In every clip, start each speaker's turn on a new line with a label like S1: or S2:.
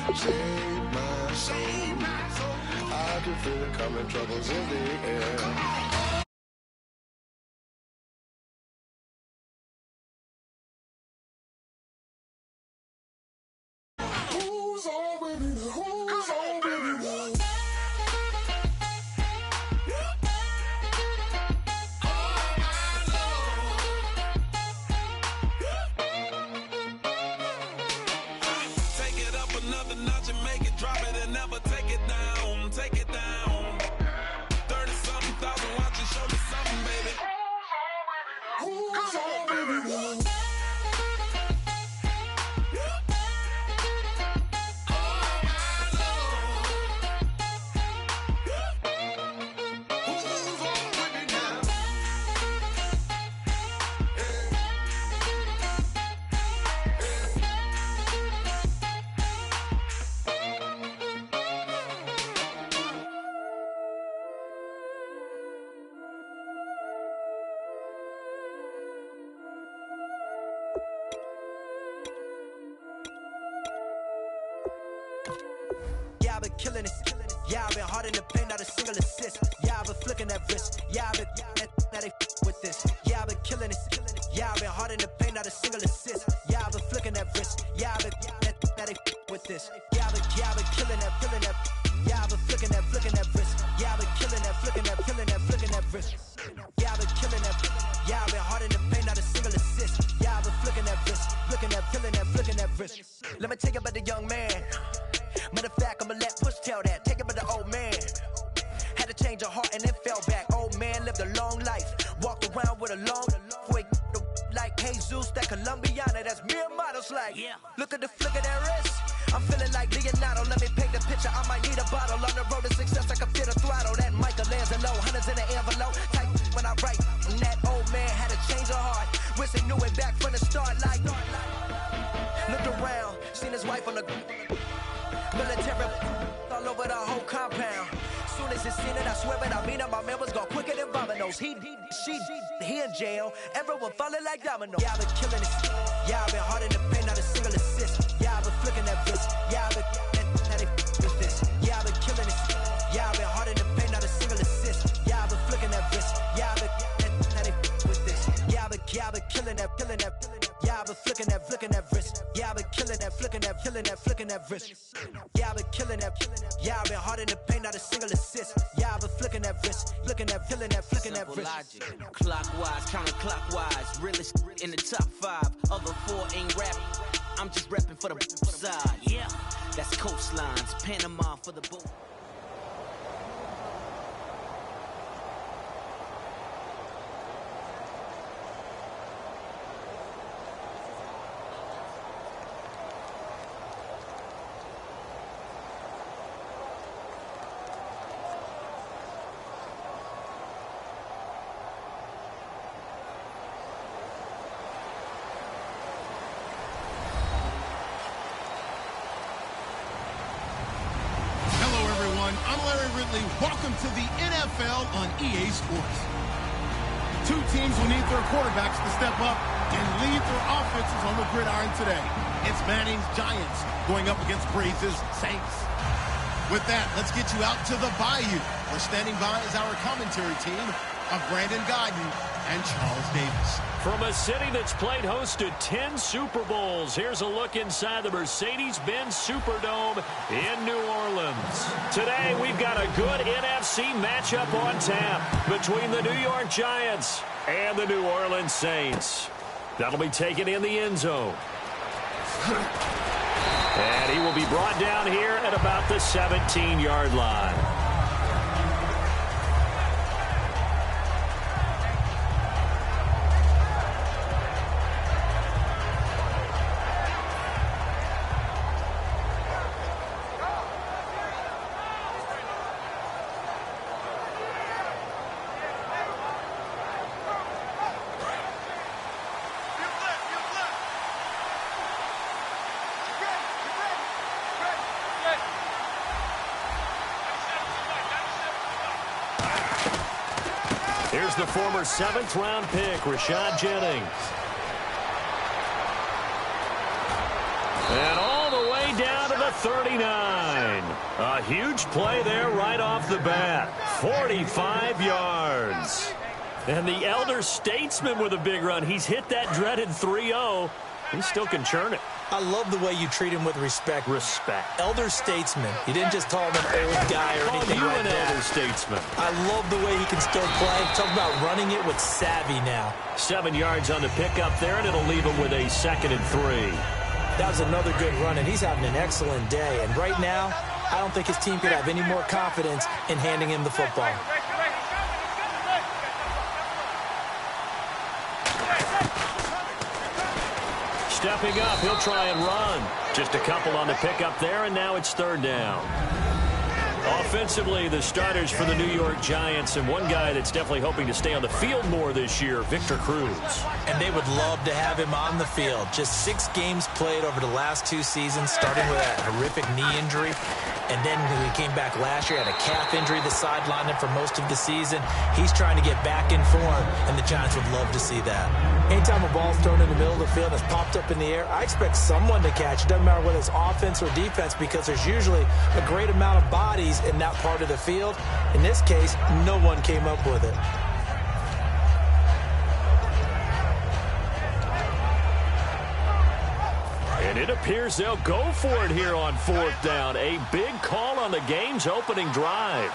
S1: Save my soul. I can feel it coming, troubles in the air. Who's already there? Who's already there?
S2: Take it up another notch and make it drop it and never take it down. Take it down. 30-something thousand watching, show me something, baby.
S1: Who's already there?
S3: Yeah, I've been killing it. Yeah, I've been hard in the paint, not a single assist. Yeah, I've been flicking that wrist. Yeah, I've been now they with this. Yeah, I've been killing it. Yeah, I've been hard in the paint, not a single assist. Yeah, I've been flicking that wrist. Yeah, I've been now they with this. Yeah, I've been killing that, killing that. Yeah, I've been flicking that wrist. Yeah, I've been killing that, flicking that wrist. Yeah, I've been killing that. Yeah, I've been hard in the paint, not a single assist. Yeah, I've been flicking that wrist, flicking that wrist. Let me tell you about the young man. Matter of fact, I'ma let Push tell that. Take it by the old man. Had to change her heart and then fell back. Old man lived a long life. Walked around with a long way like Jesus, that Colombiana, that's mere models like. Yeah. Look at the flick of that wrist. I'm feeling like Leonardo. Let me paint the picture. I might need a bottle. On the road to success, I can feel the throttle. That Michelangelo, hundreds in the envelope. Type when I write. And that old man had to change her heart. Wish he knew it back from the start. Like, looked around, seen his wife on the military all over the whole compound. Soon as he seen it, I swear it, I mean it, my man was gone quicker than dominoes. He in jail, everyone falling like dominoes. Yeah, I've been killing it. Yeah, I've been hard in the paint, not a single assist. Yeah, I've been flicking that wrist. Yeah, I've been now they with this. Yeah, I've been killing it. Yeah, I've been hard in the paint, not a single assist. Yeah, I've been flicking that wrist. Yeah, I've been now they with this. Yeah, I've been killing that. Yeah, I've been flicking that wrist. Yeah, I've been killing that, flicking that wrist. Yeah, I've been killing that. Yeah, I've been hard in the paint, not a single assist. Yeah, I've been flicking that wrist, flicking that wrist.
S4: Logic. Clockwise, counterclockwise, realest in the top 5. Other 4 ain't rapping. I'm just repping for the side. Yeah, that's coastlines, Panama for the boat.
S5: I'm Larry Ridley. Welcome to the NFL on EA Sports. 2 teams will need their quarterbacks to step up and lead their offenses on the gridiron today. It's Manning's Giants going up against Breeze's Saints. With that, let's get you out to the Bayou. We're standing by as our commentary team of Brandon Godden and Charles Davis.
S6: From a city that's played host to 10 Super Bowls, here's a look inside the Mercedes-Benz Superdome in New Orleans. Today, we've got a good NFC matchup on tap between the New York Giants and the New Orleans Saints. That'll be taken in the end zone. And he will be brought down here at about the 17-yard line. Here's the former 7th-round pick, Rashad Jennings. And all the way down to the 39. A huge play there right off the bat. 45 yards. And the elder statesman with a big run. He's hit that dreaded 3-0. He still can churn it.
S7: I love the way you treat him with respect. Elder statesman. You didn't just call him an old guy or anything like that.
S6: Elder statesman.
S7: I love the way he can still play. Talk about running it with savvy now.
S6: 7 yards on the pickup there, and it'll leave him with a 2nd and 3.
S7: That was another good run, and he's having an excellent day. And right now, I don't think his team could have any more confidence in handing him the football.
S6: Stepping up, he'll try and run. Just a couple on the pickup there, and now it's 3rd down. Offensively, the starters for the New York Giants, and one guy that's definitely hoping to stay on the field more this year, Victor Cruz.
S7: And they would love to have him on the field. Just 6 games played over the last 2 seasons, starting with a horrific knee injury. And then when he came back last year, had a calf injury that sidelined him for most of the season. He's trying to get back in form, and the Giants would love to see that. Anytime a ball's thrown in the middle of the field and it's popped up in the air, I expect someone to catch. It doesn't matter whether it's offense or defense, because there's usually a great amount of bodies in that part of the field. In this case, no one came up with it.
S6: And it appears they'll go for it here on 4th down. A big call on the game's opening drive.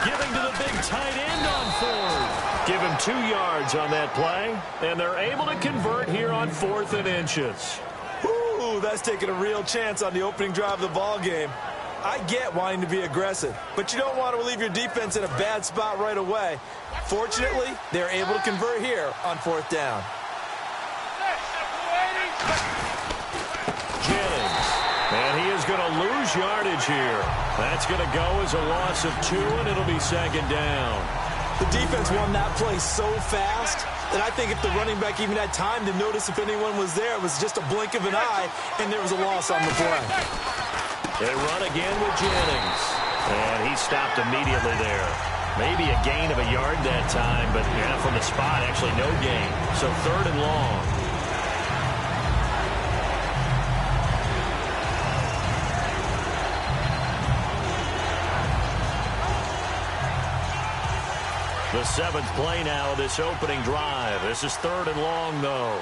S6: Giving to the big tight end on 4th. Give him 2 yards on that play. And they're able to convert here on 4th and inches.
S7: Ooh, that's taking a real chance on the opening drive of the ball game. I get wanting to be aggressive, but you don't want to leave your defense in a bad spot right away. Fortunately, they're able to convert here on 4th down.
S6: Jennings. And he is going to lose yardage here. That's going to go as a loss of 2, and it'll be 2nd down.
S7: The defense won that play so fast that I think if the running back even had time to notice if anyone was there, it was just a blink of an eye, and there was a loss on the play.
S6: They run again with Jennings. And he stopped immediately there. Maybe a gain of a yard that time, but yeah, from the spot, actually no gain. So 3rd and long. The 7th play now of this opening drive. This is 3rd and long, though.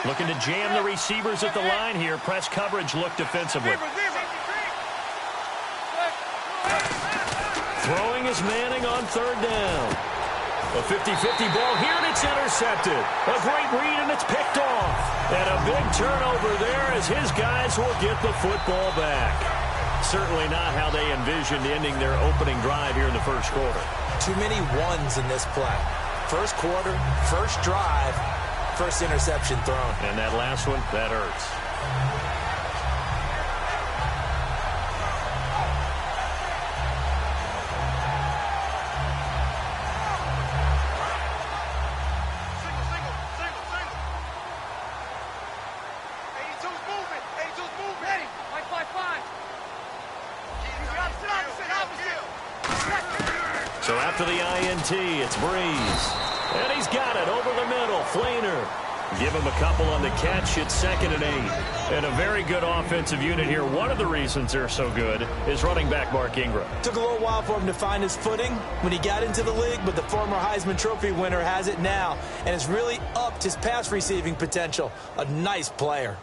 S6: Looking to jam the receivers at the line here. Press coverage look defensively. Throwing is Manning on 3rd down. A 50-50 ball here, and it's intercepted. A great read, and it's picked off. And a big turnover there as his guys will get the football back. Certainly not how they envisioned ending their opening drive here in the 1st quarter.
S7: Too many ones in this play. 1st quarter, 1st drive, 1st interception thrown.
S6: And that last one, that hurts. So after the INT, it's Breeze. And he's got it over the middle. Flainer. Give him a couple on the catch. It's 2nd and 8. And a very good offensive unit here. One of the reasons they're so good is running back Mark Ingram.
S7: Took a little while for him to find his footing when he got into the league, but the former Heisman Trophy winner has it now and has really upped his pass receiving potential. A nice player.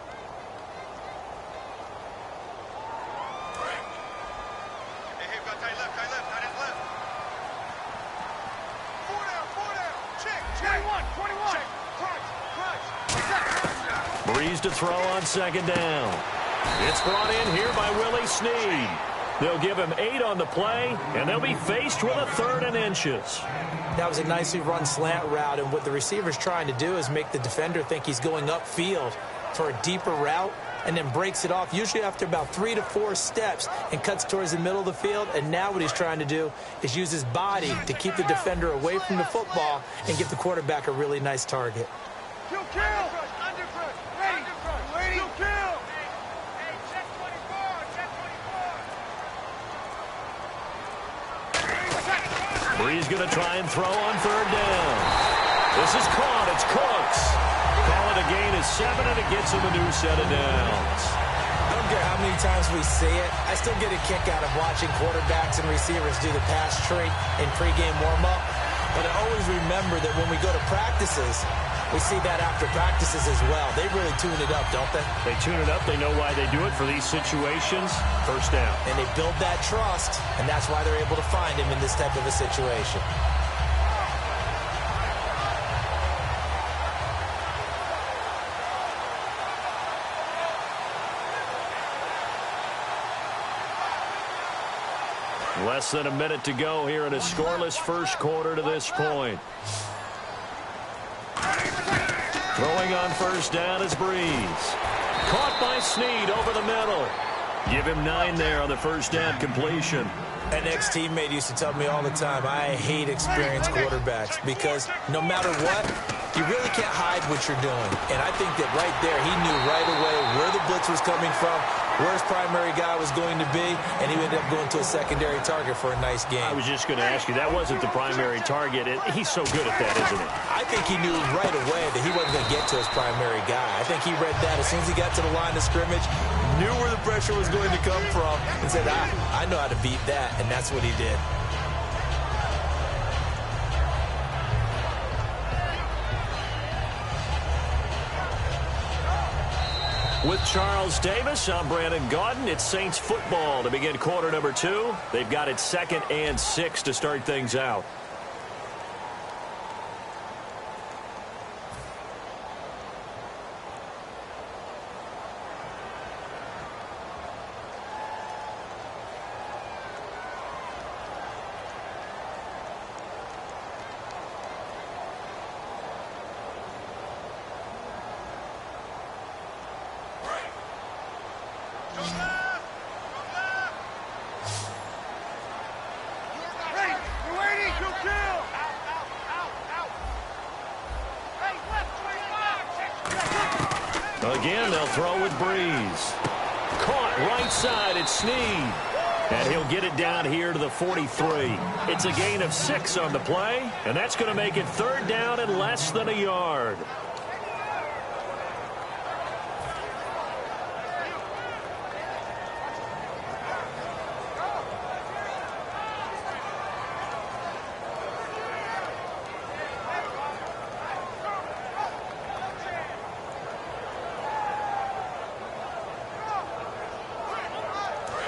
S6: Breeze to throw on 2nd down. It's brought in here by Willie Snead. They'll give him 8 on the play, and they'll be faced with a 3rd and inches.
S7: That was a nicely run slant route, and what the receiver's trying to do is make the defender think he's going upfield for a deeper route, and then breaks it off, usually after about 3 to 4 steps, and cuts towards the middle of the field. And now what he's trying to do is use his body to keep the defender away from the football and give the quarterback a really nice target.
S6: Breeze going to try and throw on 3rd down. This is caught. It's Cooks. a gain of 7, and it gets him a new set of downs.
S7: I don't care how many times we see it. I still get a kick out of watching quarterbacks and receivers do the pass tree in pregame warm-up. But I always remember that when we go to practices, we see that after practices as well. They really tune it up, don't they?
S6: They tune it up. They know why they do it for these situations. First down.
S7: And they build that trust, and that's why they're able to find him in this type of a situation.
S6: Less than a minute to go here in a scoreless first quarter to this point. Throwing on first down is Breeze. Caught by Snead over the middle. Give him 9 there on the first down completion.
S7: An ex-teammate used to tell me all the time, I hate experienced quarterbacks because no matter what, you really can't hide what you're doing. And I think that right there, he knew right away where the blitz was coming from, where his primary guy was going to be, and he ended up going to a secondary target for a nice game.
S6: I was just going to ask you, that wasn't the primary target. He's so good at that, isn't he?
S7: I think he knew right away that he wasn't going to get to his primary guy. I think he read that as soon as he got to the line of scrimmage, knew where the pressure was going to come from, and said, I know how to beat that, and that's what he did.
S6: With Charles Davis, I'm Brandon Gaudin. It's Saints football to begin quarter number 2. They've got it 2nd and 6 to start things out. Again, they'll throw with Breeze. Caught right side at Snead. And he'll get it down here to the 43. It's a gain of 6 on the play, and that's going to make it 3rd down and less than a yard.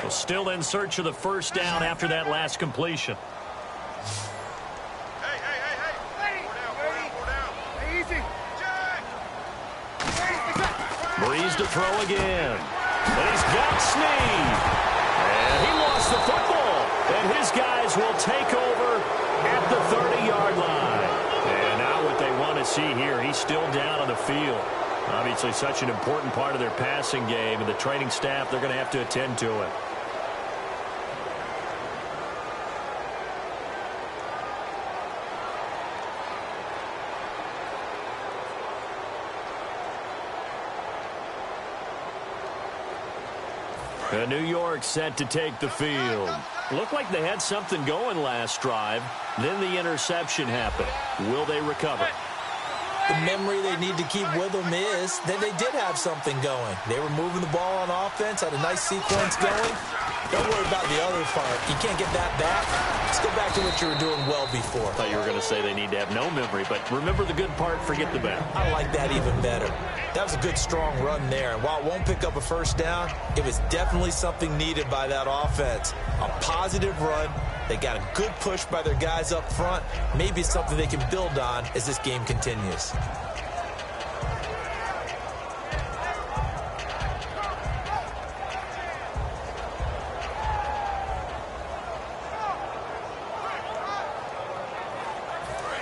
S6: Still in search of the first down after that last completion.
S1: Hey.
S6: Breeze to throw again. And he's got Snead. And he lost the football. And his guys will take over at the 30-yard line. And now what they want to see here, he's still down on the field. Obviously such an important part of their passing game, and the training staff, they're going to have to attend to it. New York set to take the field. Looked like they had something going last drive. Then the interception happened. Will they recover?
S7: The memory they need to keep with them is that they did have something going. They were moving the ball on offense, had a nice sequence going. Don't worry about the other part. You can't get that back. Let's go back to what you were doing well before.
S6: I thought you were going to say they need to have no memory, but remember the good part, forget the bad.
S7: I like that even better. That was a good, strong run there. And while it won't pick up a first down, it was definitely something needed by that offense. A positive run. They got a good push by their guys up front. Maybe it's something they can build on as this game continues.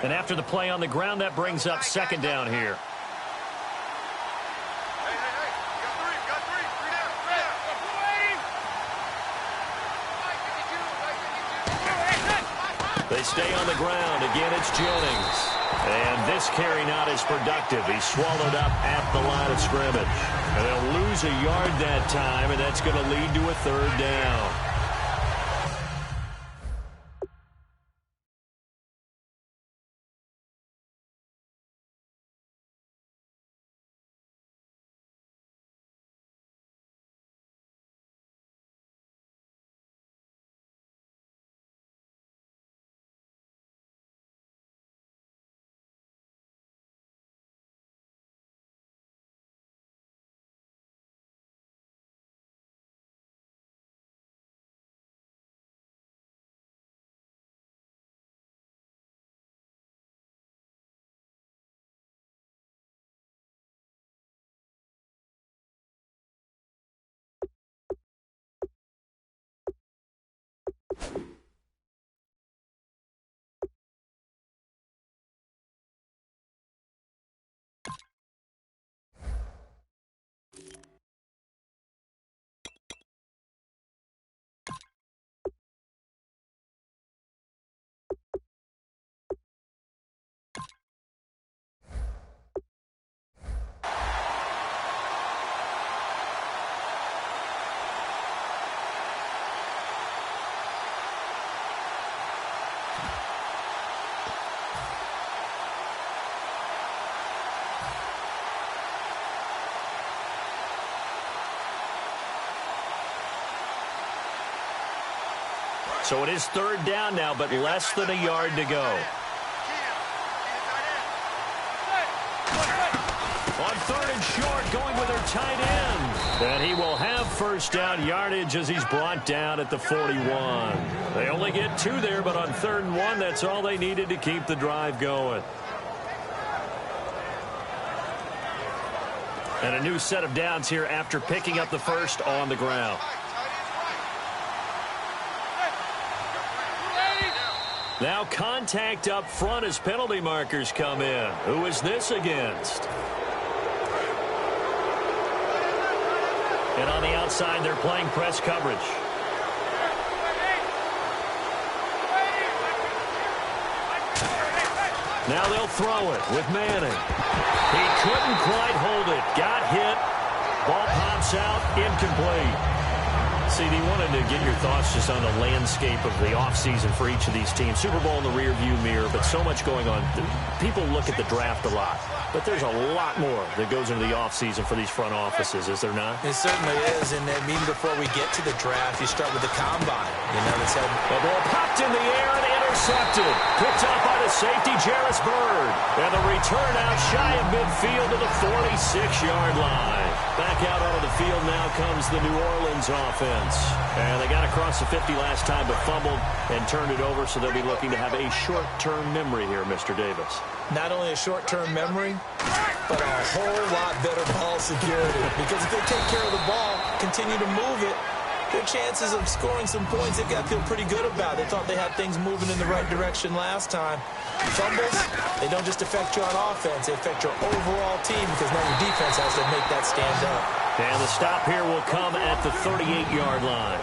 S6: And after the play on the ground, that brings up 2nd down here. They stay on the ground. Again, it's Jennings. And this carry not as productive. He's swallowed up at the line of scrimmage. And they'll lose a yard that time, and that's going to lead to a 3rd down. So it is third down now, but less than a yard to go. On third and short, going with their tight end. And he will have first down yardage as he's brought down at the 41. They only get 2 there, but on third and 1, that's all they needed to keep the drive going. And a new set of downs here after picking up the first on the ground. Now contact up front as penalty markers come in. Who is this against? And on the outside, they're playing press coverage. Now they'll throw it with Manning. He couldn't quite hold it. Got hit. Ball pops out. Incomplete. CD, wanted to get your thoughts just on the landscape of the offseason for each of these teams. Super Bowl in the rearview mirror, but so much going on. People look at the draft a lot, but there's a lot more that goes into the offseason for these front offices, is there not?
S7: It certainly is, and then even before we get to the draft, you start with the combine. You know, the
S6: ball popped in the air and intercepted. Picked up by the safety, Jarvis Bird. And the return out shy of midfield to the 46-yard line. Back out onto the field now comes the New Orleans offense. And they got across the 50 last time, but fumbled and turned it over, so they'll be looking to have a short-term memory here, Mr. Davis.
S7: Not only a short-term memory, but a whole lot better ball security. Because if they take care of the ball, continue to move it, their chances of scoring some points, they've got to feel pretty good about. They thought they had things moving in the right direction last time. Fumbles, they don't just affect you on offense, they affect your overall team because now your defense has to make that stand up.
S6: And the stop here will come at the 38-yard line.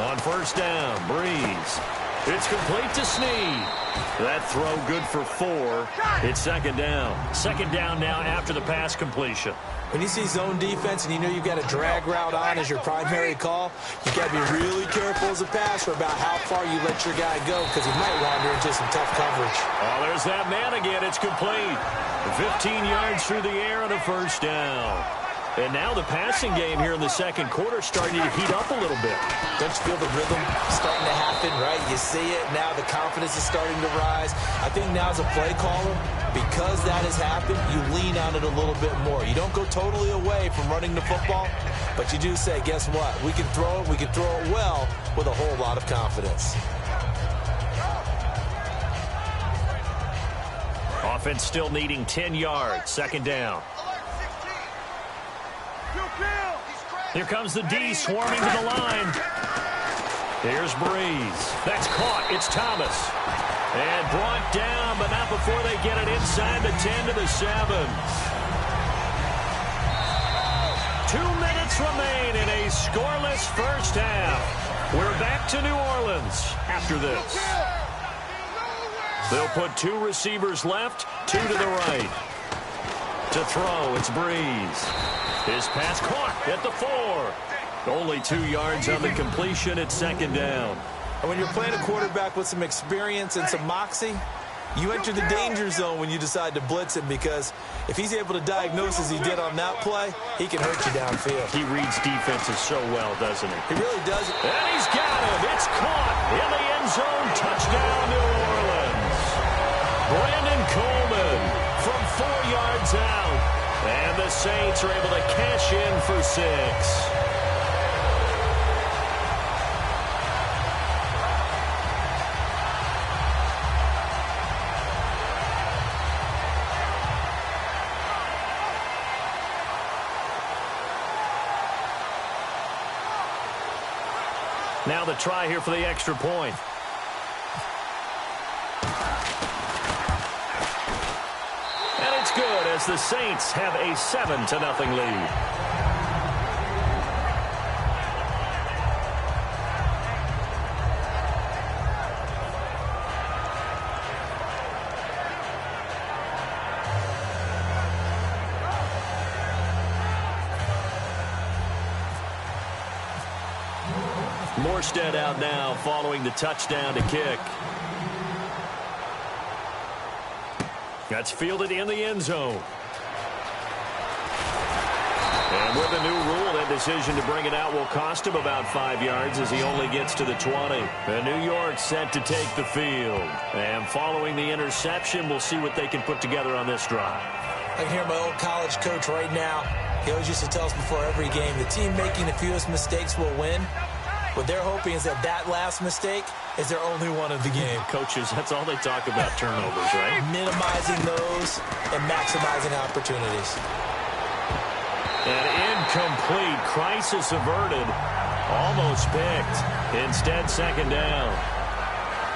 S6: On first down, Breeze. It's complete to Snead. That throw good for 4. It's second down. Second down now after the pass completion.
S7: When you see zone defense and you know you've got a drag route on as your primary call, you've got to be really careful as a passer about how far you let your guy go because he might wander into some tough coverage.
S6: Oh, there's that man again. It's complete. 15 yards through the air and a first down. And now the passing game here in the second quarter starting to heat up a little bit.
S7: Don't you feel the rhythm starting to happen, right? You see it. Now the confidence is starting to rise. I think now as a play caller, because that has happened, you lean on it a little bit more. You don't go totally away from running the football, but you do say, guess what? We can throw it. We can throw it well with a whole lot of confidence.
S6: Offense still needing 10 yards. Second down. Here comes the D swarming to the line. Here's Breeze. That's caught. It's Thomas. And brought down, but not before they get it inside the 10 to the 7. 2 minutes remain in a scoreless first half. We're back to New Orleans after this. They'll put 2 receivers left, 2 to the right. To throw, it's Breeze. His pass caught at the 4. Only 2 yards on the completion at second down.
S7: And when you're playing a quarterback with some experience and some moxie, you enter the danger zone when you decide to blitz him because if he's able to diagnose as he did on that play, he can hurt you downfield.
S6: He reads defenses so well, doesn't he?
S7: He really does.
S6: And he's got him. It's caught in the end zone. Touchdown, New Orleans. Brandon Coleman from 4 yards out. And the Saints are able to cash in for 6. Now the try here for the extra point. And it's good as the Saints have a 7-0 lead. Morstead out now following the touchdown to kick. That's fielded in the end zone. And With a new rule, that decision to bring it out will cost him about 5 yards as he only gets to the 20. And New York set to take the field. And following the interception, we'll see what they can put together on this drive.
S7: I can hear my old college coach right now. He always used to tell us before every game, the team making the fewest mistakes will win. What they're hoping is that last mistake is their only one of the game.
S6: Coaches, that's all they talk about, turnovers, right?
S7: Minimizing those and maximizing opportunities.
S6: An incomplete, crisis averted, almost picked. Instead, second down.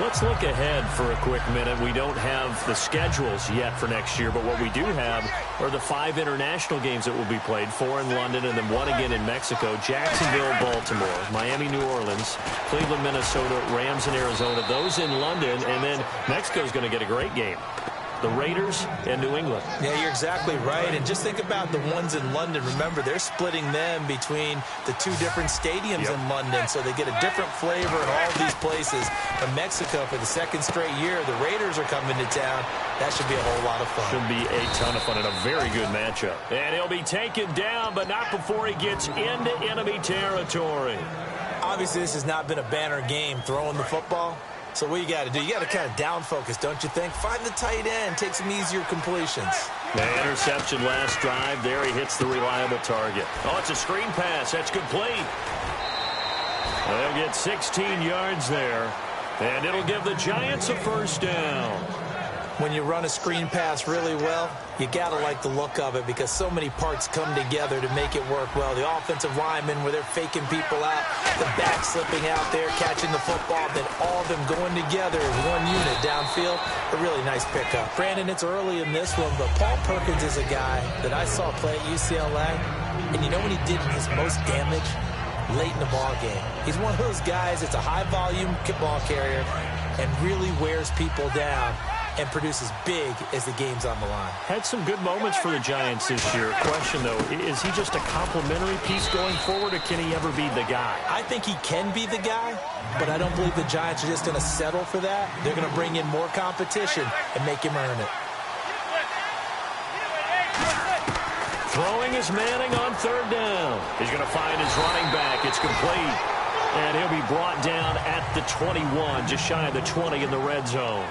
S6: Let's look ahead for a quick minute. We don't have the schedules yet for next year, but what we do have are the 5 international games that will be played, 4 in London and then 1 again in Mexico. Jacksonville, Baltimore, Miami, New Orleans, Cleveland, Minnesota, Rams, and Arizona. Those in London, and then Mexico's going to get a great game. The Raiders and New England.
S7: Yeah, you're exactly right. And just think about the ones in London. Remember, they're splitting them between the 2 different stadiums in London, so they get a different flavor in all of these places. In Mexico, for the 2nd straight year, the Raiders are coming to town. That should be a whole lot of fun.
S6: Should be a ton of fun and a very good matchup. And he'll be taken down, but not before he gets into enemy territory.
S7: Obviously, this has not been a banner game throwing the football. So what you got to do, you got to kind of down focus, don't you think? Find the tight end, take some easier completions.
S6: The interception last drive. There he hits the reliable target. Oh, it's a screen pass. That's complete. They'll get 16 yards there. And it'll give the Giants a first down.
S7: When you run a screen pass really well, you got to like the look of it because so many parts come together to make it work well. The offensive linemen where they're faking people out, the back slipping out there, catching the football, then all of them going together as one unit downfield. A really nice pickup. Brandon, it's early in this one, but Paul Perkins is a guy that I saw play at UCLA, and you know when he did his most damage? Late in the ball game. He's one of those guys that's a high-volume ball carrier and really wears people down and produces big as the game's on the line.
S6: Had some good moments for the Giants this year. Question, though, is he just a complimentary piece going forward, or can he ever be the guy?
S7: I think he can be the guy, but I don't believe the Giants are just going to settle for that. They're going to bring in more competition and make him earn it.
S6: Throwing is Manning on 3rd down. He's going to find his running back. It's complete. And he'll be brought down at the 21, just shy of the 20 in the red zone.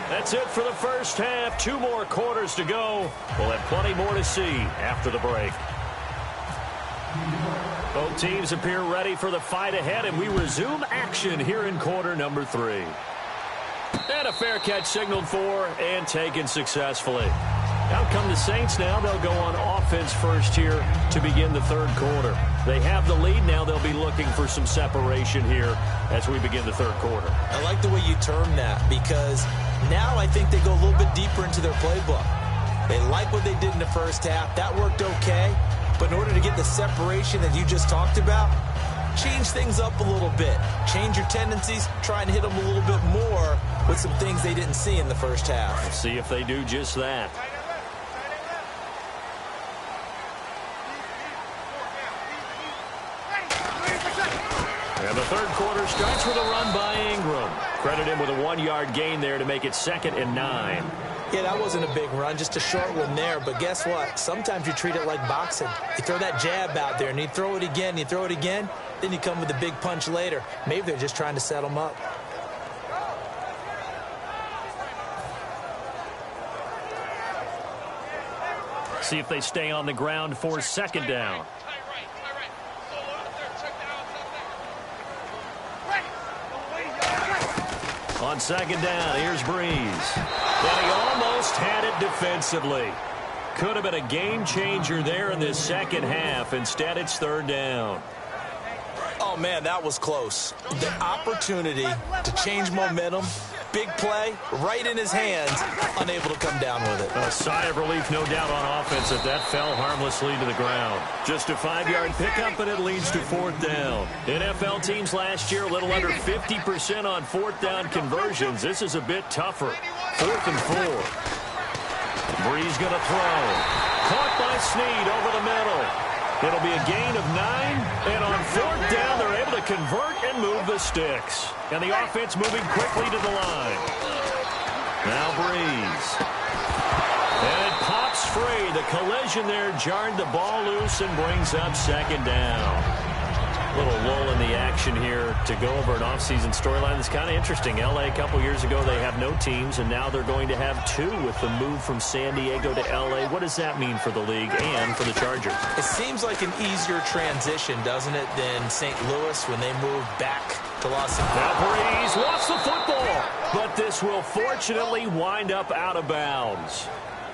S6: That's it for the first half. 2 more quarters to go. We'll have plenty more to see after the break. Both teams appear ready for the fight ahead, and we resume action here in quarter number 3. And a fair catch signaled for and taken successfully. Out come the Saints now. They'll go on offense first here to begin the 3rd quarter. They have the lead. Now they'll be looking for some separation here as we begin the 3rd quarter.
S7: I like the way you term that because now I think they go a little bit deeper into their playbook. They like what they did in the first half. That worked okay. But in order to get the separation that you just talked about, change things up a little bit. Change your tendencies. Try and hit them a little bit more with some things they didn't see in the first half.
S6: We'll see if they do just that. And the 3rd quarter starts with a run by Ingram. Credit him with a 1-yard gain there to make it 2nd and 9.
S7: Yeah, that wasn't a big run, just a short one there. But guess what? Sometimes you treat it like boxing. You throw that jab out there, and you throw it again, and you throw it again. Then you come with a big punch later. Maybe they're just trying to set them up.
S6: See if they stay on the ground for 2nd down. On 2nd down, here's Breeze. And he almost had it defensively. Could have been a game changer there in this 2nd half. Instead, it's 3rd down.
S7: Oh, man, that was close. The opportunity to change momentum, big play, right in his hands, unable to come down with it.
S6: A sigh of relief, no doubt, on offense that fell harmlessly to the ground. Just a 5-yard pickup, and it leads to 4th down. NFL teams last year a little under 50% on 4th down conversions. This is a bit tougher. 4th and 4. Breeze going to throw. Caught by Snead over the middle. It'll be a gain of 9, and on 4th down, they're able to convert and move the sticks. And the offense moving quickly to the line. Now Breeze. And it pops free. The collision there jarred the ball loose and brings up second down. A little lull in the action here to go over an offseason storyline that's kind of interesting. L.A. a couple years ago, they have no teams, and now they're going to have two with the move from San Diego to L.A. What does that mean for the league and for the Chargers?
S7: It seems like an easier transition, doesn't it, than St. Louis when they moved back to Los Angeles.
S6: Now Breeze lost the football, but this will fortunately wind up out of bounds.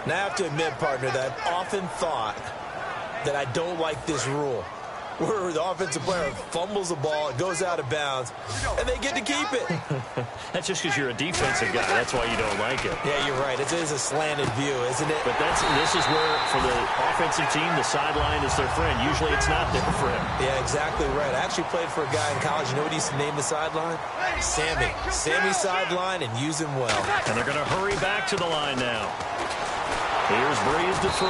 S7: Now I have to admit, partner, that I've often thought that I don't like this rule, where the offensive player fumbles the ball, it goes out of bounds, and they get to keep it.
S6: That's just because you're a defensive guy. That's why you don't like it.
S7: Yeah, you're right. It is a slanted view, isn't it?
S6: But this is where, for the offensive team, the sideline is their friend. Usually it's not there for him.
S7: Yeah, exactly right. I actually played for a guy in college. You know what he used to name the sideline? Sammy. Sammy sideline, and use him well.
S6: And they're going to hurry back to the line now. Here's Breeze to throw.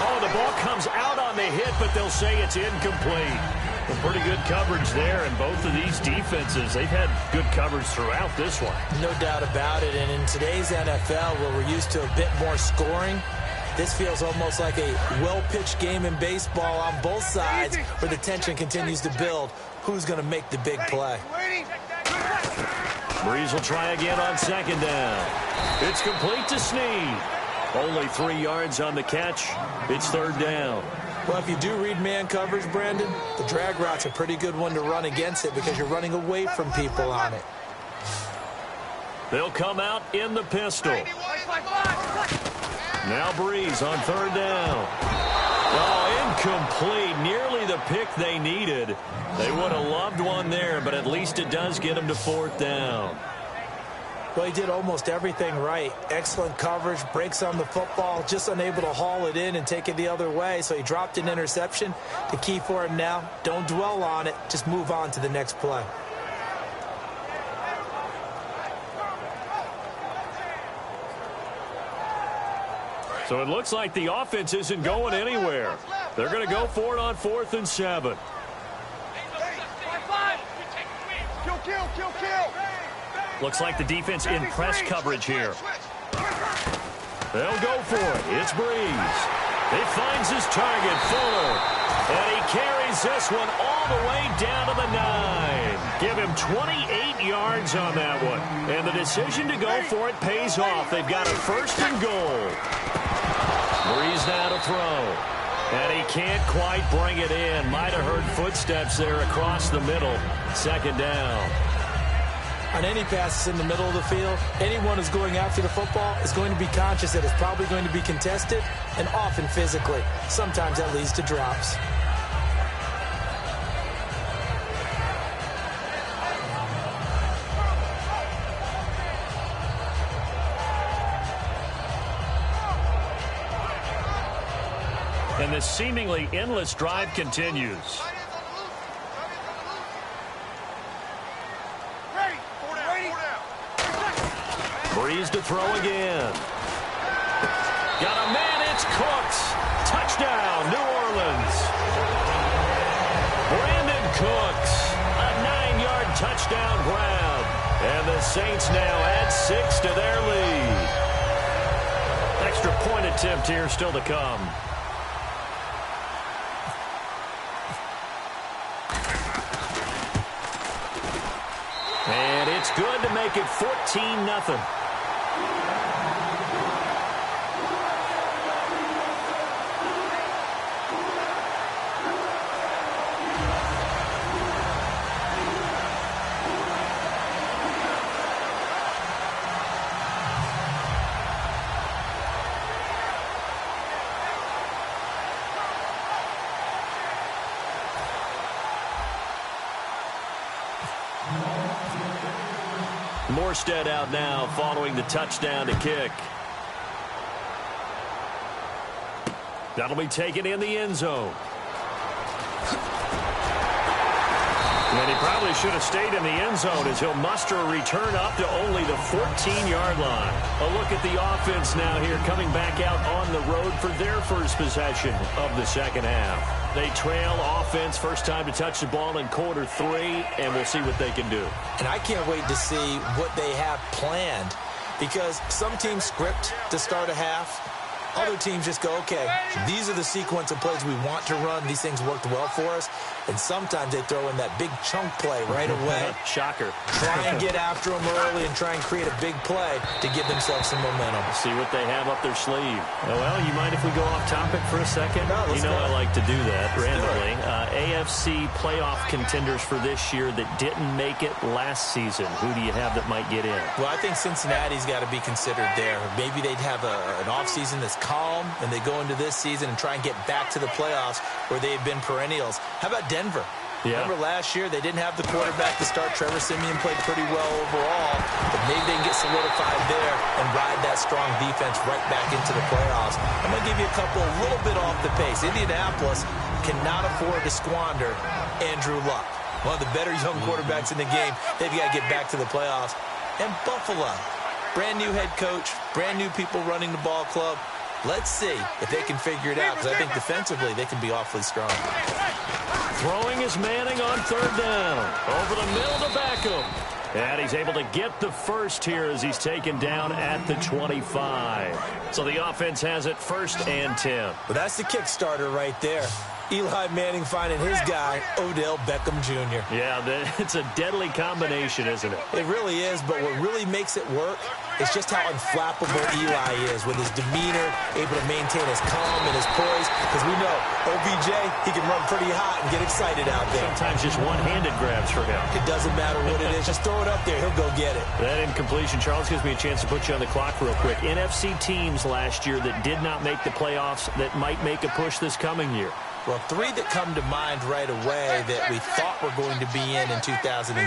S6: Oh, the ball comes out on the hit, but they'll say it's incomplete. Well, pretty good coverage there, and both of these defenses, they've had good coverage throughout this one.
S7: No doubt about it, and in today's NFL, where we're used to a bit more scoring, this feels almost like a well-pitched game in baseball on both sides, where the tension continues to build. Who's going to make the big play?
S6: Breeze will try again on second down. It's complete to Snead. Only 3 yards on the catch. It's third down.
S7: Well, if you do read man coverage, Brandon, the drag route's a pretty good one to run against it because you're running away from people on it.
S6: They'll come out in the pistol. Now Breeze on third down. Oh, incomplete. Nearly the pick they needed. They would have loved one there, but at least it does get them to fourth down.
S7: Well, he did almost everything right. Excellent coverage, breaks on the football, just unable to haul it in and take it the other way. So he dropped an interception. The key for him now, don't dwell on it. Just move on to the next play.
S6: So it looks like the offense isn't going anywhere. They're going to go for it on 4th and 7. Looks like the defense in press coverage here. They'll go for it. It's Breeze. He finds his target, Fuller. And he carries this one all the way down to the 9. Give him 28 yards on that one. And the decision to go for it pays off. They've got a 1st and goal. Breeze now to throw. And he can't quite bring it in. Might have heard footsteps there across the middle. Second down.
S7: On any passes in the middle of the field, anyone who's going after the football is going to be conscious that it's probably going to be contested, and often physically. Sometimes that leads to drops.
S6: And this seemingly endless drive continues. Breeze to throw again. Got a man, it's Cooks. Touchdown, New Orleans. Brandon Cooks, a 9-yard touchdown grab. And the Saints now add 6 to their lead. Extra point attempt here still to come. And it's good to make it 14-0. Morstead out now following the touchdown to kick. That'll be taken in the end zone. And he probably should have stayed in the end zone as he'll muster a return up to only the 14-yard line. A look at the offense now here coming back out on the road for their first possession of the second half. They trail offense, first time to touch the ball in quarter 3, and we'll see what they can do.
S7: And I can't wait to see what they have planned, because some teams script to start a half, Other teams just go, okay, these are the sequence of plays we want to run. These things worked well for us. And sometimes they throw in that big chunk play right away.
S6: Shocker.
S7: Try and get after them early and try and create a big play to give themselves some momentum.
S6: See what they have up their sleeve. Oh, well, you mind if we go off topic for a second?
S7: No, let's go.
S6: I like to do that randomly. AFC playoff contenders for this year that didn't make it last season. Who do you have that might get in?
S7: Well, I think Cincinnati's got to be considered there. Maybe they'd have an offseason that's calm, and they go into this season and try and get back to the playoffs where they've been perennials. How about Denver?
S6: Yeah.
S7: Remember last year, they didn't have the quarterback to start. Trevor Siemian played pretty well overall, but maybe they can get solidified there and ride that strong defense right back into the playoffs. I'm going to give you a couple a little bit off the pace. Indianapolis cannot afford to squander Andrew Luck, one of the better young quarterbacks in the game. They've got to get back to the playoffs. And Buffalo, brand new head coach, brand new people running the ball club. Let's see if they can figure it out, because I think defensively they can be awfully strong.
S6: Throwing is Manning on third down. Over the middle to Beckham. And he's able to get the first here as he's taken down at the 25. So the offense has it 1st and 10.
S7: Well, that's the kickstarter right there. Eli Manning finding his guy, Odell Beckham Jr.
S6: Yeah, it's a deadly combination, isn't it?
S7: It really is, but what really makes it work is just how unflappable Eli is with his demeanor, able to maintain his calm and his poise. Because we know, OBJ, he can run pretty hot and get excited out there.
S6: Sometimes just one-handed grabs for him.
S7: It doesn't matter what it is. Just throw it up there. He'll go get it.
S6: That incompletion, Charles, gives me a chance to put you on the clock real quick. NFC teams last year that did not make the playoffs that might make a push this coming year.
S7: Well, 3 that come to mind right away that we thought were going to be in 2016.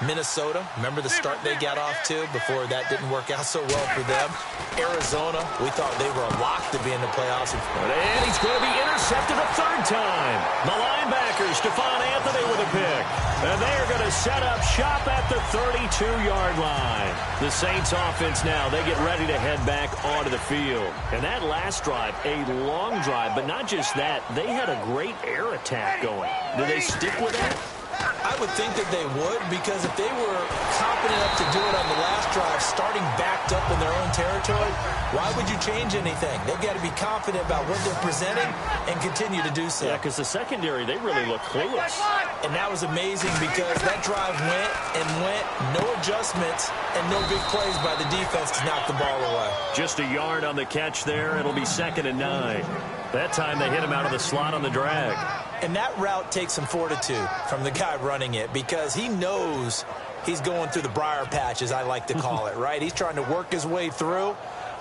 S7: Minnesota, remember the start they got off to before that didn't work out so well for them. Arizona, we thought they were a lock to be in the playoffs.
S6: And he's going to be intercepted a 3rd time. The linebacker, Stephon Anthony with a pick. And they are going to set up shop at the 32-yard line. The Saints offense now, they get ready to head back onto the field. And that last drive, a long drive, but not just that, they had a great air attack going. Do they stick with that?
S7: I would think that they would, because if they were confident enough to do it on the last drive, starting backed up in their own territory, why would you change anything? They've got to be confident about what they're presenting and continue to do so.
S6: Yeah, because the secondary, they really look clueless.
S7: And that was amazing because that drive went and went, no adjustments, and no big plays by the defense to knock the ball away.
S6: Just a yard on the catch there. It'll be 2nd and 9. That time they hit him out of the slot on the drag.
S7: And that route takes some fortitude from the guy running it, because he knows he's going through the briar patch, as I like to call it, right? He's trying to work his way through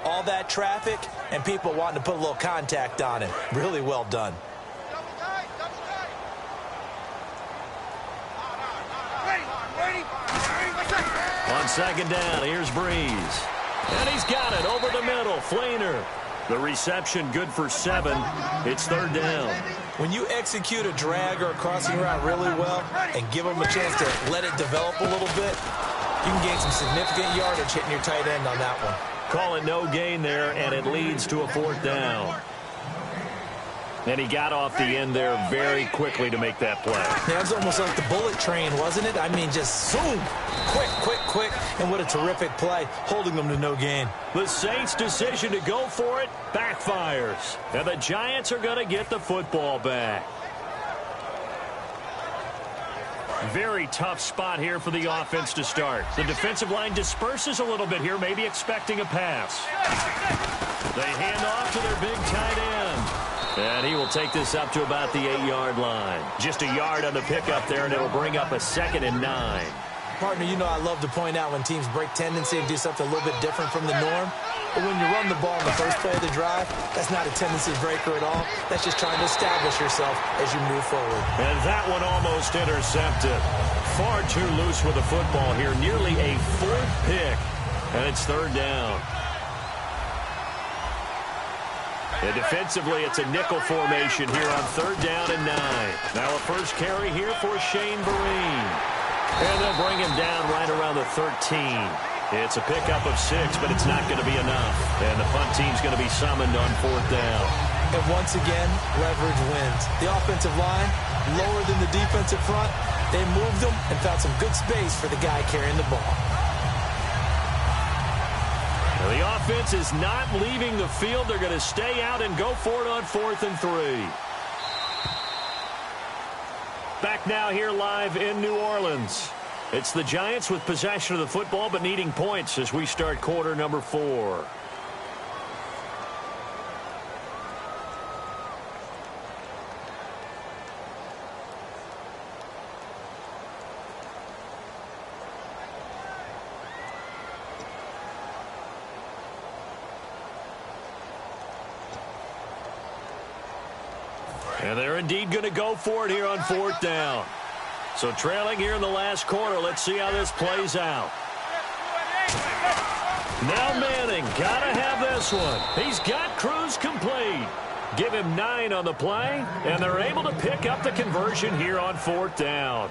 S7: all that traffic and people wanting to put a little contact on him. Really well done.
S6: On 2nd down, here's Breeze. And he's got it over the middle. Flainer. The reception good for 7. It's 3rd down.
S7: When you execute a drag or a crossing route really well and give them a chance to let it develop a little bit, you can gain some significant yardage hitting your tight end on that one.
S6: Call it no gain there, and it leads to a 4th down. And he got off the end there very quickly to make that play.
S7: Yeah, it was almost like the bullet train, wasn't it? I mean, just zoom, quick, quick, quick, and what a terrific play, holding them to no gain.
S6: The Saints' decision to go for it backfires. And the Giants are going to get the football back. Very tough spot here for the offense to start. The defensive line disperses a little bit here, maybe expecting a pass. They hand off to their big tight end. And he will take this up to about the 8-yard line. Just a yard on the pickup there, and it'll bring up a 2nd and 9.
S7: Partner, you know I love to point out when teams break tendency and do something a little bit different from the norm. But when you run the ball in the first play of the drive, that's not a tendency breaker at all. That's just trying to establish yourself as you move forward.
S6: And that one almost intercepted. Far too loose with the football here. Nearly a 4th pick. And it's 3rd down. And defensively, it's a nickel formation here on 3rd down and 9. Now a first carry here for Shane Vereen. And they'll bring him down right around the 13. It's a pickup of 6, but it's not going to be enough. And the punt team's going to be summoned on 4th down.
S7: And once again, leverage wins. The offensive line, lower than the defensive front. They moved them and found some good space for the guy carrying the ball.
S6: And the offense is not leaving the field. They're going to stay out and go for it on 4th and 3. Back now here live in New Orleans. It's the Giants with possession of the football but needing points as we start quarter number 4. And they're indeed going to go for it here on 4th down. So trailing here in the last quarter. Let's see how this plays out. Now Manning, got to have this one. He's got Cruz complete. Give him 9 on the play, and they're able to pick up the conversion here on 4th down.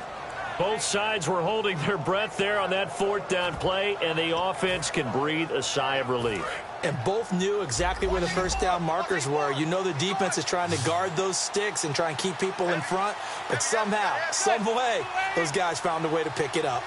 S6: Both sides were holding their breath there on that 4th down play, and the offense can breathe a sigh of relief.
S7: And both knew exactly where the first down markers were. You know the defense is trying to guard those sticks and try and keep people in front. But somehow, some way, those guys found a way to pick it up.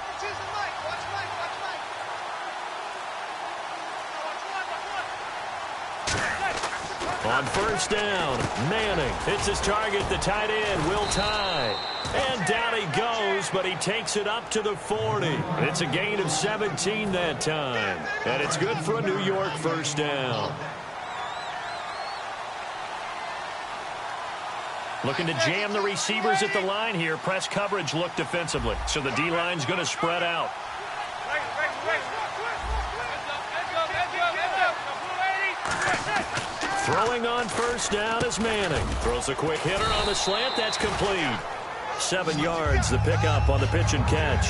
S6: On 1st down, Manning hits his target, the tight end, Will Tye. And down he goes, but he takes it up to the 40. It's a gain of 17 that time. And it's good for a New York 1st down. Looking to jam the receivers at the line here. Press coverage look defensively. So the D-line's going to spread out. Throwing on 1st down is Manning. Throws a quick hitter on the slant. That's complete. 7 yards, the pickup on the pitch and catch.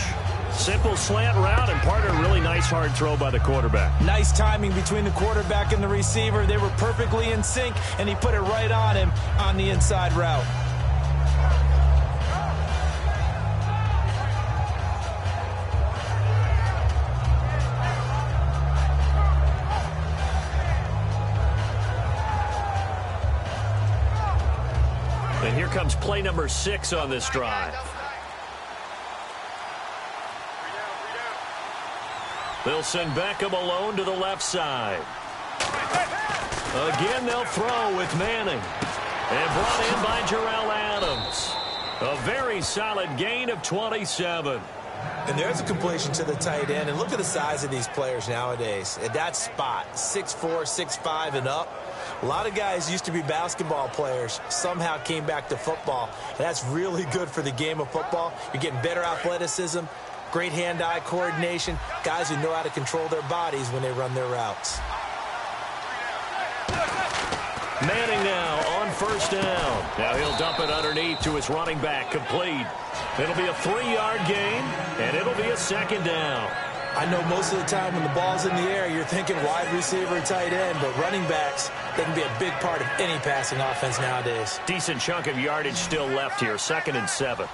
S6: Simple slant route and part of a really nice hard throw by the quarterback.
S7: Nice timing between the quarterback and the receiver. They were perfectly in sync, and he put it right on him on the inside route.
S6: And here comes play number 6 on this drive. They'll send Beckham alone to the left side. Again, they'll throw with Manning. And brought in by Jarrell Adams. A very solid gain of 27.
S7: And there's a completion to the tight end. And look at the size of these players nowadays. At that spot, 6'4", 6'5", and up. A lot of guys used to be basketball players, somehow came back to football. And that's really good for the game of football. You're getting better athleticism, great hand-eye coordination, guys who know how to control their bodies when they run their routes.
S6: Manning now on 1st down. Now he'll dump it underneath to his running back, complete. It'll be a 3-yard gain, and it'll be a 2nd down.
S7: I know most of the time when the ball's in the air, you're thinking wide receiver, tight end, but running backs, they can be a big part of any passing offense nowadays.
S6: Decent chunk of yardage still left here, 2nd and 7.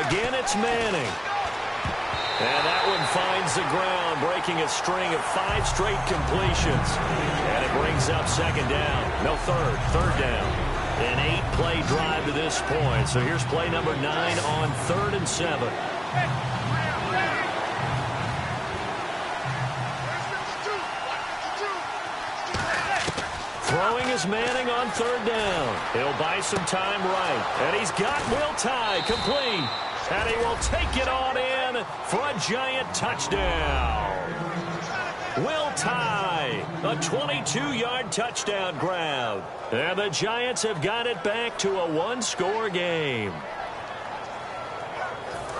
S6: Again, it's Manning. And that one finds the ground, breaking a string of 5 straight completions. And it brings up 2nd down. No, 3rd down. An 8-play drive to this point. So here's play number 9 on 3rd and 7. Throwing is Manning on 3rd down. He'll buy some time right. And he's got Will Tye complete. And he will take it on in for a Giant touchdown. Will Tye, a 22-yard touchdown grab. And the Giants have got it back to a 1-score game.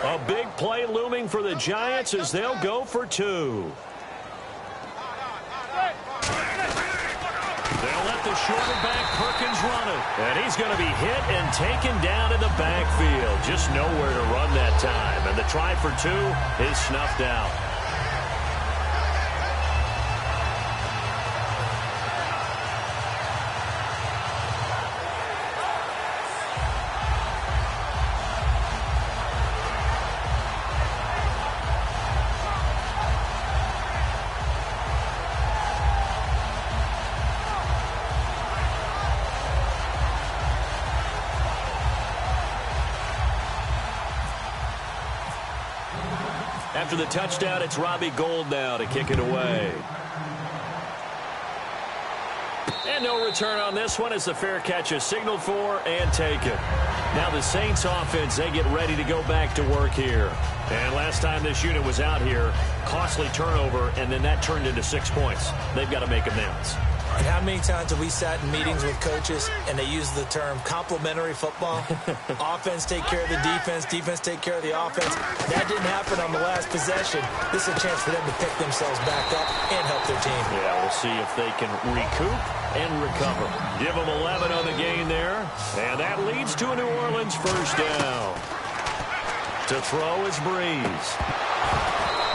S6: A big play looming for the Giants as they'll go for 2. They'll let the shorter back Perkins run it. And he's going to be hit and taken down in the backfield. Just nowhere to run that time. And the try for 2 is snuffed out. After the touchdown, it's Robbie Gould now to kick it away. And no return on this one as the fair catch is signaled for and taken. Now the Saints offense, they get ready to go back to work here. And last time this unit was out here, costly turnover, and then that turned into 6 points. They've got to make amends.
S7: And how many times have we sat in meetings with coaches and they use the term complementary football? Offense take care of the defense, defense take care of the offense. That didn't happen on the last possession. This is a chance for them to pick themselves back up and help their team.
S6: Yeah, we'll see if they can recoup and recover. Give them 11 on the gain there. And that leads to a New Orleans first down. To throw is Breeze.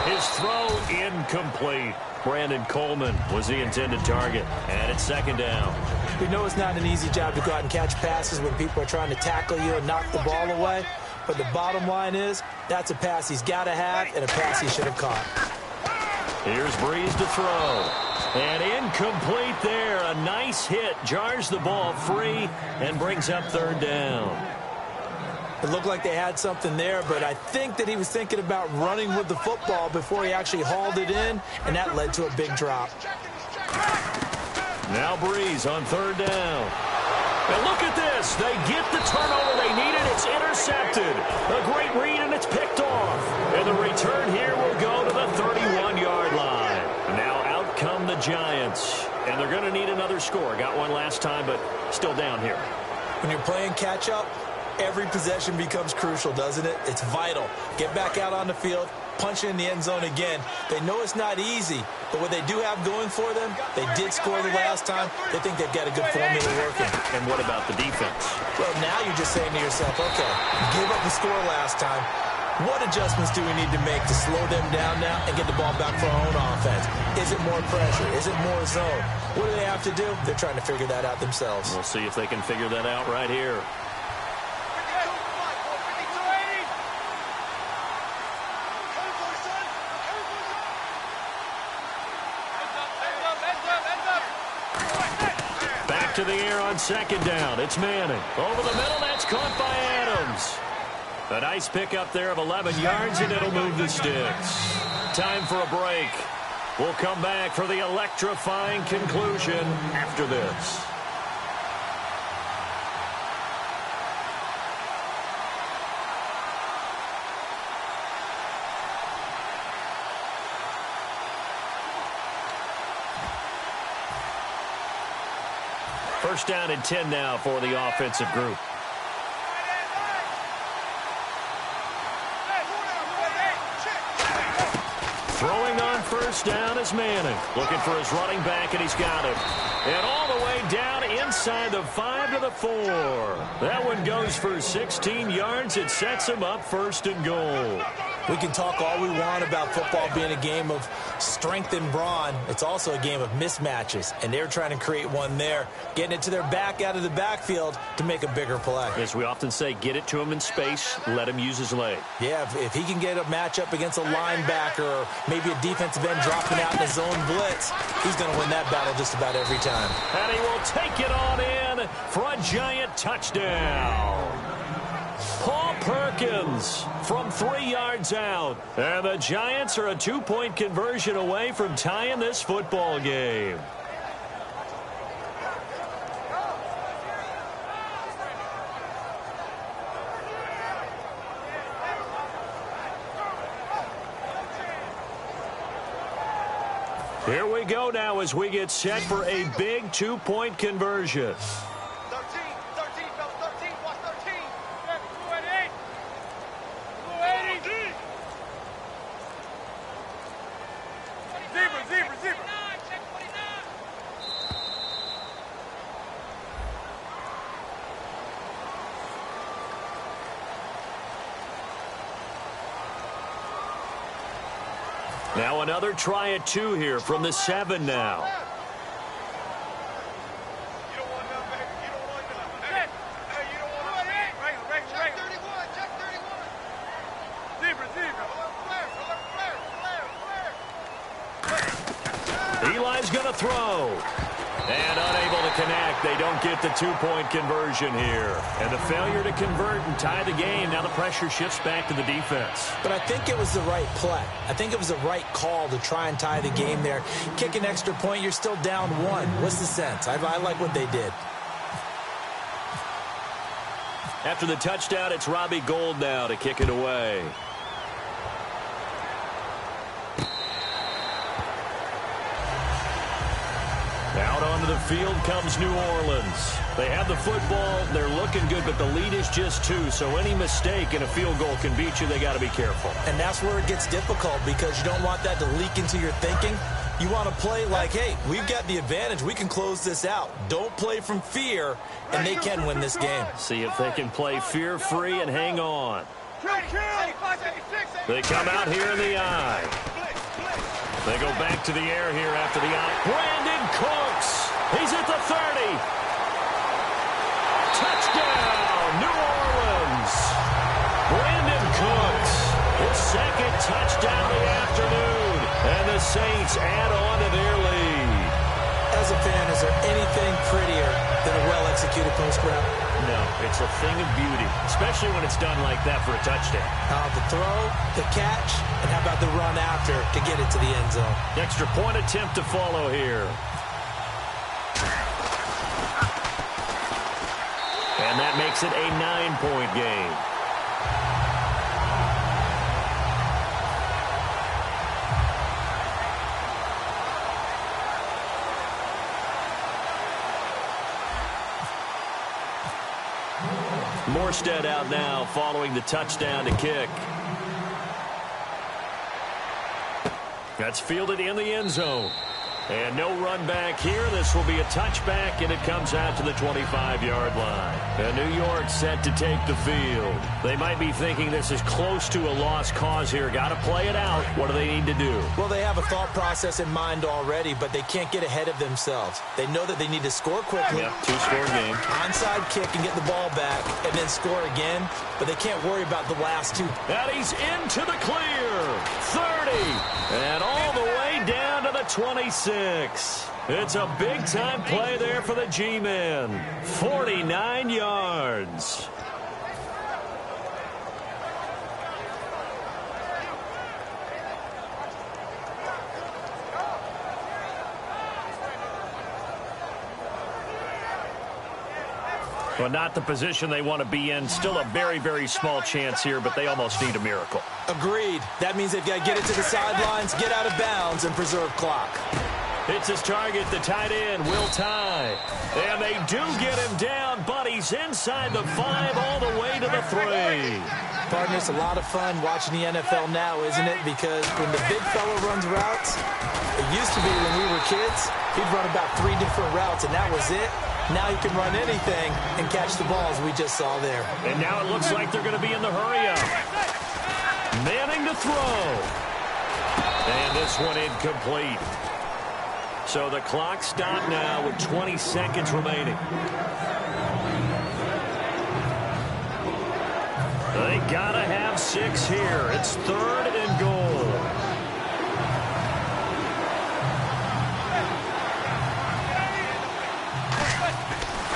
S6: His throw incomplete. Brandon Coleman was the intended target. And it's second down.
S7: We know it's not an easy job to go out and catch passes when people are trying to tackle you and knock the ball away. But the bottom line is, that's a pass he's got to have and a pass he should have caught.
S6: Here's Breeze to throw. And incomplete there. A nice hit. Jars the ball free and brings up third down.
S7: It looked like they had something there, but I think that he was thinking about running with the football before he actually hauled it in, and that led to a big drop.
S6: Now Breeze on third down. And look at this. They get the turnover they needed. It's intercepted. A great read, and it's picked off. And the return here will go to the 31-yard line. Now out come the Giants. And they're going to need another score. Got one last time, but still down here.
S7: When you're playing catch-up, every possession becomes crucial, doesn't it? It's vital. Get back out on the field, punch in the end zone again. They know it's not easy, but what they do have going for them, they did score the last time. They think they've got a good formula working.
S6: And what about the defense?
S7: Well, now you're just saying to yourself, okay, give up the score last time. What adjustments do we need to make to slow them down now and get the ball back for our own offense? Is it more pressure? Is it more zone? What do they have to do? They're trying to figure that out themselves.
S6: We'll see if they can figure that out right here. To the air on second down. It's Manning. Over the middle, that's caught by Adams. A nice pickup there of 11 yards, and it'll move the sticks. Time for a break. We'll come back for the electrifying conclusion after this. First down and 10 now for the offensive group. Throwing on first down is Manning. Looking for his running back, and he's got him. And all the way down inside the 5 to the 4. That one goes for 16 yards. It sets him up first and goal.
S7: We can talk all we want about football being a game of strength and brawn. It's also a game of mismatches, and they're trying to create one there, getting it to their back out of the backfield to make a bigger play.
S6: As we often say, get it to him in space, let him use his leg.
S7: Yeah, if he can get a matchup against a linebacker or maybe a defensive end dropping out in a zone blitz, he's going to win that battle just about every time.
S6: And he will take it on in for a giant touchdown. Paul Perkins from 3 yards out. And the Giants are a 2-point conversion away from tying this football game. Here we go now as we get set for a big 2-point conversion. Now another try at 2 here from the 7 now. Eli's going to throw. And unable to connect. They don't get the two-point conversion here. And the failure to convert and tie the game. Now the pressure shifts back to the defense.
S7: But I think it was the right play. I think it was the right call to try and tie the game there. Kick an extra point, you're still down one. What's the sense? I like what they did.
S6: After the touchdown, it's Robbie Gould now to kick it away. Out onto the field comes New Orleans. They have the football. They're looking good, but the lead is just 2. So any mistake in a field goal can beat you. They got to be careful.
S7: And that's where it gets difficult because you don't want that to leak into your thinking. You want to play like, hey, we've got the advantage. We can close this out. Don't play from fear, and they can win this game.
S6: See if they can play fear-free and hang on. They come out here in the eye. They go back to the air here after the eye. Brandon Cooks. He's at the 30. Touchdown, New Orleans. Brandon Cooks, his second touchdown of the afternoon. And the Saints add on to their lead.
S7: As a fan, is there anything prettier than a well-executed post route?
S6: No, it's a thing of beauty, especially when it's done like that for a touchdown.
S7: The throw, the catch, and how about the run after to get it to the end zone?
S6: Extra point attempt to follow here. And that makes it a 9-point game. Morstead out now following the touchdown to kick. That's fielded in the end zone. And no run back here. This will be a touchback, and it comes out to the 25-yard line. And New York set to take the field. They might be thinking this is close to a lost cause here. Got to play it out. What do they need to do?
S7: Well, they have a thought process in mind already, but they can't get ahead of themselves. They know that they need to score quickly.
S6: Yep, 2-score game.
S7: Onside kick and get the ball back, and then score again. But they can't worry about the last 2.
S6: And he's into the clear. 30. And all the way down to the 26. It's a big-time play there for the G-men. 49 yards. Well, not the position they want to be in. Still a very, very small chance here, but they almost need a miracle.
S7: Agreed. That means they've got to get it to the sidelines, get out of bounds, and preserve clock.
S6: It's his target, the tight end, Will Tye. And they do get him down, but he's inside the 5 all the way to the 3.
S7: Partner, it's a lot of fun watching the NFL now, isn't it? Because when the big fella runs routes, it used to be when we were kids, he'd run about 3 different routes, and that was it. Now he can run anything and catch the balls we just saw there.
S6: And now it looks like they're going to be in the hurry-up. Manning to throw. And this one incomplete. So the clock stopped now with 20 seconds remaining. They got to have 6 here. It's 3rd and goal.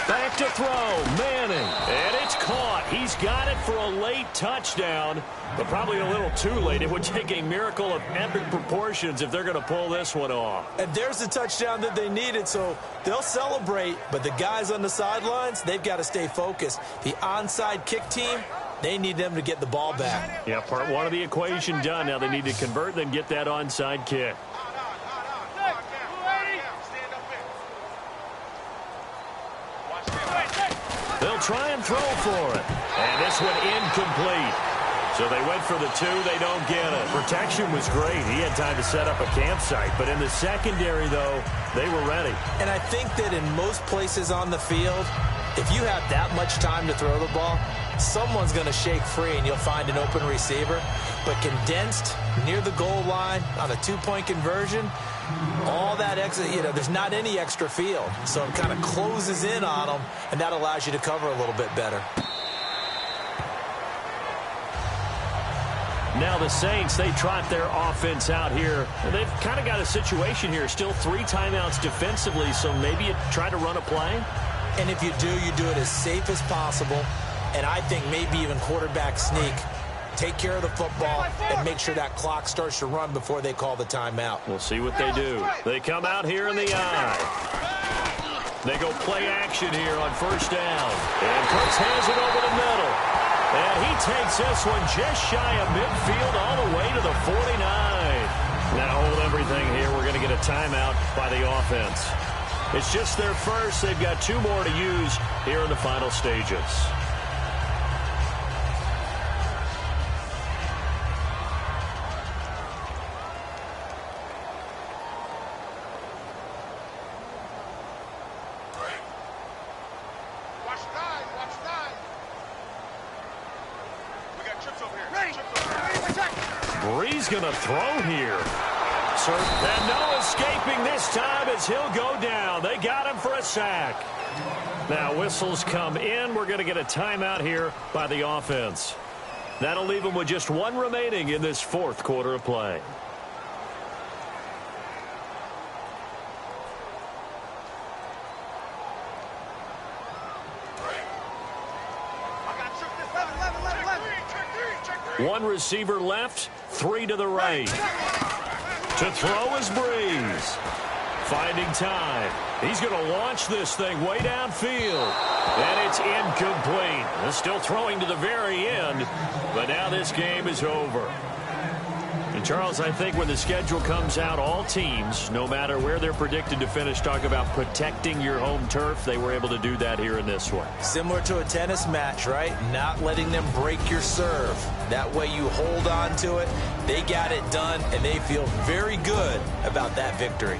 S6: Back to throw, Manning, and it's caught. He's got it for a late touchdown, but probably a little too late. It would take a miracle of epic proportions if they're going to pull this one off.
S7: And there's the touchdown that they needed, so they'll celebrate, but the guys on the sidelines, they've got to stay focused. The onside kick team, they need them to get the ball back.
S6: Yeah, part 1 of the equation done. Now they need to convert and get that onside kick. They'll try and throw for it. And this one incomplete. So they went for the 2. They don't get it. Protection was great. He had time to set up a campsite. But in the secondary, though, they were ready.
S7: And I think that in most places on the field, if you have that much time to throw the ball, someone's going to shake free and you'll find an open receiver. But condensed near the goal line on a 2-point conversion, all that extra, there's not any extra field. So it kind of closes in on them, and that allows you to cover a little bit better.
S6: Now the Saints, they trot their offense out here. And they've kind of got a situation here. Still 3 timeouts defensively, so maybe you try to run a play.
S7: And if you do it as safe as possible. And I think maybe even quarterback sneak. Take care of the football and make sure that clock starts to run before they call the timeout.
S6: We'll see what they do. They come out here in the eye. They go play action here on first down. And Cooks has it over the middle. And he takes this one just shy of midfield all the way to the 49. Now hold everything here. We're going to get a timeout by the offense. It's just their first. They've got 2 more to use here in the final stages. Bree's going to throw here. And no escaping this time as he'll go down. They got him for a sack. Now whistles come in. We're going to get a timeout here by the offense. That'll leave them with just 1 remaining in this 4th quarter of play. One receiver left, 3 to the right. To throw is Breeze. Finding time. He's going to launch this thing way downfield. And it's incomplete. They're still throwing to the very end. But now this game is over. And Charles, I think when the schedule comes out, all teams, no matter where they're predicted to finish, talk about protecting your home turf. They were able to do that here in this one.
S7: Similar to a tennis match, right? Not letting them break your serve. That way you hold on to it. They got it done, and they feel very good about that victory.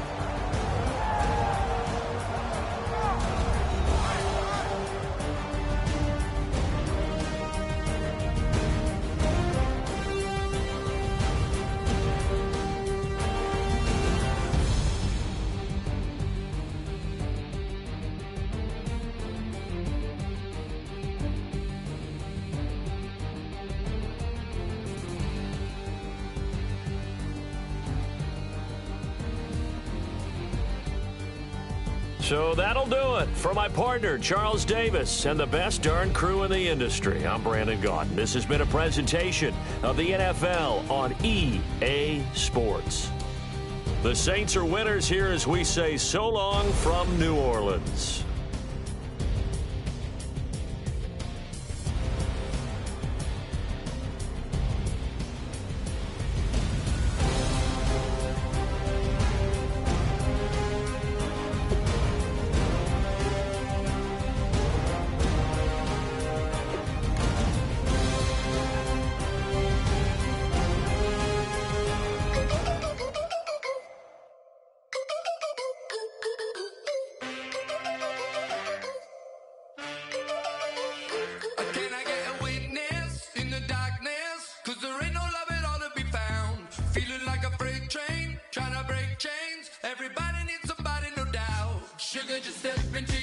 S6: So that'll do it for my partner, Charles Davis, and the best darn crew in the industry. I'm Brandon Gaudin. This has been a presentation of the NFL on EA Sports. The Saints are winners here as we say so long from New Orleans.
S2: Sugar, just step into